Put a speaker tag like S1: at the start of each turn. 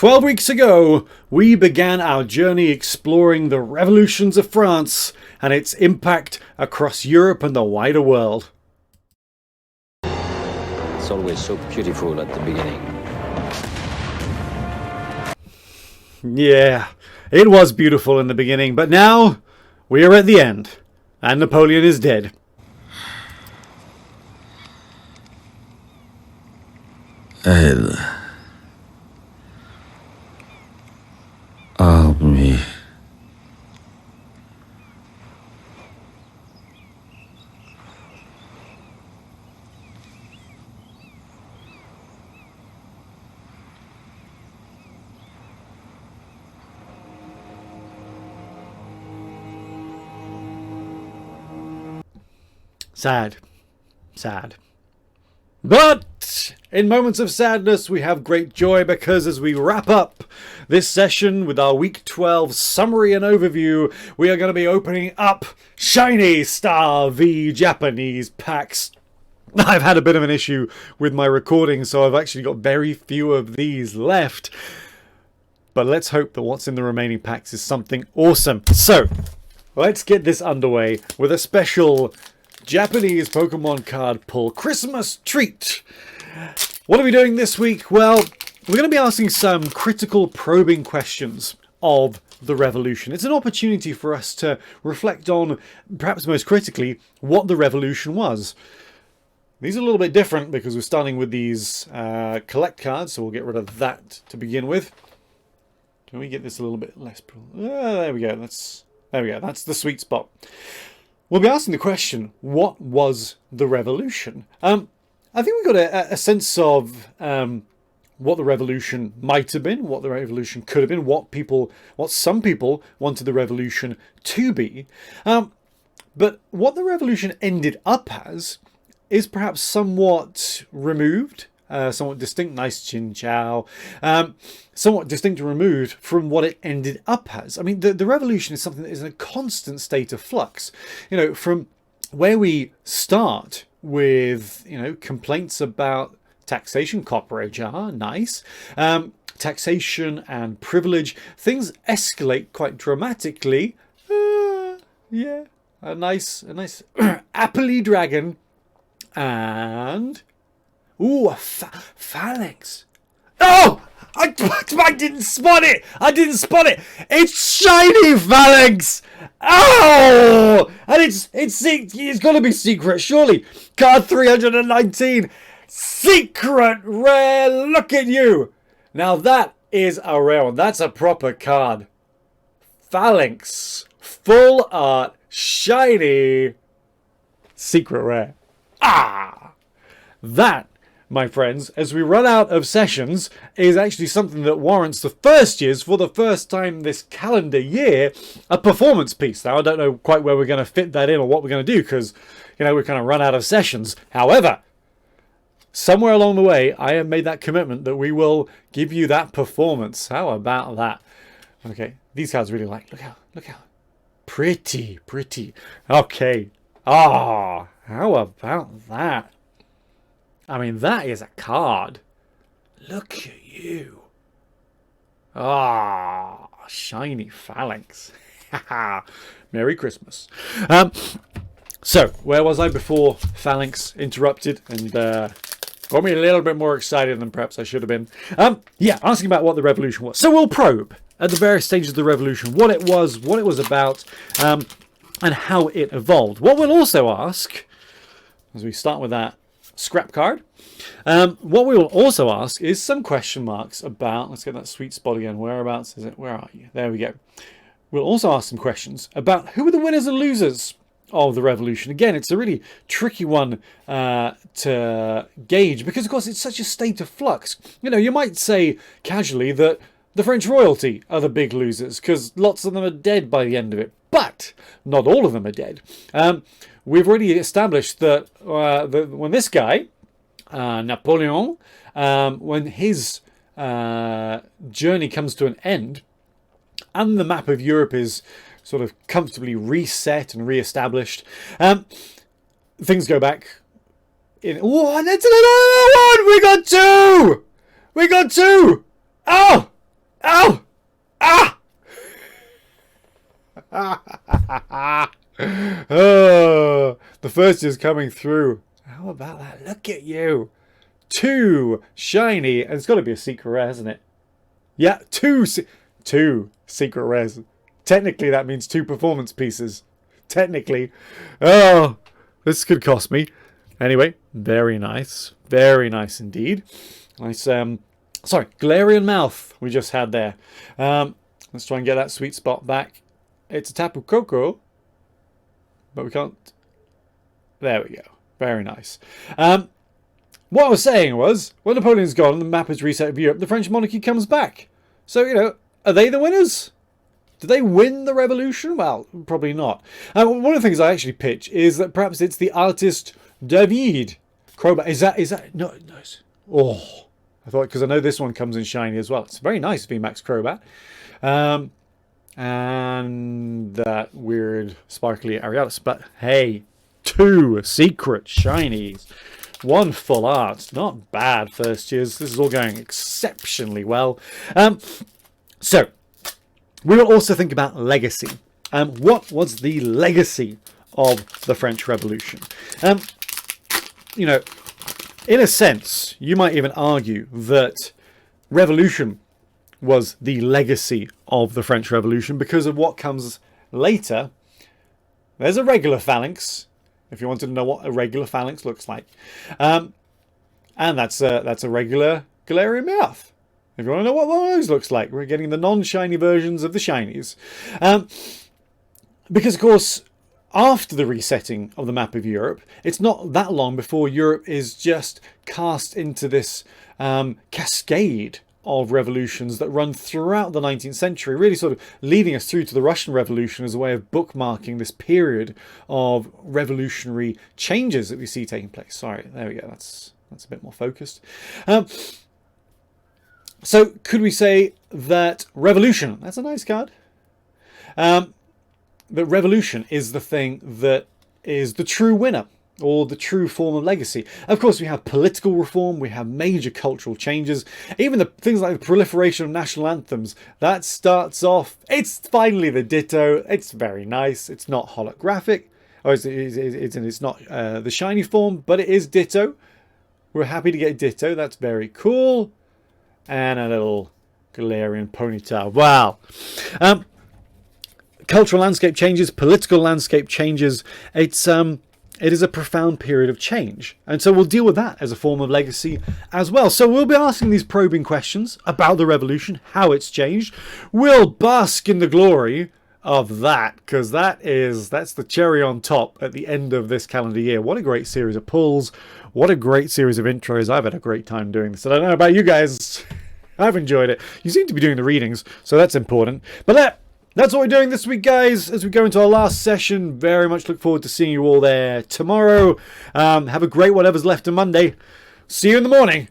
S1: 12 weeks ago, we began our journey exploring the revolutions of France and its impact across Europe and the wider world.
S2: It's always so beautiful at the beginning.
S1: Yeah, it was beautiful in the beginning, but now we are at the end, and Napoleon is dead.
S3: Elle armée.
S1: Sad. Sad. But in moments of sadness, we have great joy because as we wrap up this session with our Week 12 summary and overview, we are going to be opening up Shiny Star V Japanese packs. I've had a bit of an issue with my recording, so I've actually got very few of these left. But let's hope that what's in the remaining packs is something awesome. So, let's get this underway with a special Japanese Pokemon card pull Christmas treat. What are we doing this week? Well, we're going to be asking some critical probing questions of the revolution. It's an opportunity for us to reflect on, perhaps most critically, what the revolution was. These are a little bit different because we're starting with these collect cards, so we'll get rid of that to begin with. Can we get this a little bit less? There we go. There we go. That's the sweet spot. We'll be asking the question, what was the revolution? I think we got a sense of what the revolution might have been, what the revolution could have been, what some people wanted the revolution to be. But what the revolution ended up as is perhaps somewhat removed, somewhat distinct, nice Chin Chow, somewhat distinct and removed from what it ended up as. I mean, the revolution is something that is in a constant state of flux. You know, from where we start with, complaints about taxation, copperage, nice, taxation and privilege, things escalate quite dramatically. Yeah, a nice appley dragon, and ooh, a phalanx. Oh! I didn't spot it! It's shiny phalanx! Oh! And it's got to be secret, surely. Card 319. Secret rare. Look at you. Now that is a rare one. That's a proper card. Phalanx. Full art. Shiny. Secret rare. That, my friends, as we run out of sessions, is actually something that warrants the first year's, for the first time this calendar year, a performance piece. Now, I don't know quite where we're going to fit that in or what we're going to do because, we're kind of run out of sessions. However, somewhere along the way, I have made that commitment that we will give you that performance. How about that? Okay, these cards really look how pretty. Okay. How about that? I mean, that is a card. Look at you. Shiny phalanx. Merry Christmas. So, where was I before phalanx interrupted and got me a little bit more excited than perhaps I should have been? Asking about what the revolution was. So we'll probe at the various stages of the revolution, what it was about, and how it evolved. What we'll also ask, as we start with that scrap card, what we will also ask is some question marks about, let's get that sweet spot again, whereabouts is it, where are you, there we go. We'll also ask some questions about who are the winners and losers of the revolution. Again, it's a really tricky one to gauge because of course it's such a state of flux. You might say casually that the French royalty are the big losers because lots of them are dead by the end of it, but not all of them are dead. We've already established that when this guy, Napoleon, when his journey comes to an end, and the map of Europe is sort of comfortably reset and re-established, things go back in. Oh, and it's another one! We got two! Oh! Oh, the first is coming through. How about that? Look at you. 2 shiny. And it's got to be a secret rare, hasn't it? Yeah, 2 secret rares. Technically, that means 2 performance pieces. Technically. Oh, this could cost me. Anyway, very nice. Very nice indeed. Nice, sorry, Galarian Mouth we just had there. Let's try and get that sweet spot back. It's a Tapu Koko, but we can't. There we go. Very nice. What I was saying was, when Napoleon's gone and the map is reset of Europe, the French monarchy comes back. So, you know, are they the winners? Did they win the revolution? Well, probably not. One of the things I actually pitch is that perhaps it's the artist David Crobat. Is that no? Oh, I thought, because I know this one comes in shiny as well. It's very nice VMAX Crobat. And that weird sparkly Arialis. But hey, 2 secret shinies. 1 full art. Not bad first years. This is all going exceptionally well. So, we will also think about legacy. What was the legacy of the French Revolution? You know, in a sense, you might even argue that revolution was the legacy of the French Revolution because of what comes later. There's a regular phalanx, if you wanted to know what a regular phalanx looks like. And that's a regular Galarian Mouth. If you want to know what one of those looks like, we're getting the non-shiny versions of the shinies. Because, of course, after the resetting of the map of Europe, it's not that long before Europe is just cast into this cascade of revolutions that run throughout the 19th century, really sort of leading us through to the Russian Revolution as a way of bookmarking this period of revolutionary changes that we see taking place. Sorry, there we go. That's a bit more focused. So could we say that revolution, that's a nice card, that revolution is the thing that is the true winner, or the true form of legacy? Of course, we have political reform, we have major cultural changes, even the things like the proliferation of national anthems. That starts off, it's finally the Ditto, it's very nice, it's not holographic, or it's not the shiny form, but it is Ditto. We're happy to get Ditto, that's very cool. And a little Galarian ponytail. Wow. Cultural landscape changes, political landscape changes. It is a profound period of change. And so we'll deal with that as a form of legacy as well. So we'll be asking these probing questions about the revolution, how it's changed. We'll bask in the glory of that, because that's the cherry on top at the end of this calendar year. What a great series of pulls. What a great series of intros. I've had a great time doing this. I don't know about you guys. I've enjoyed it. You seem to be doing the readings, so that's important. But that's what we're doing this week, guys, as we go into our last session. Very much look forward to seeing you all there tomorrow. Have a great whatever's left of Monday. See you in the morning.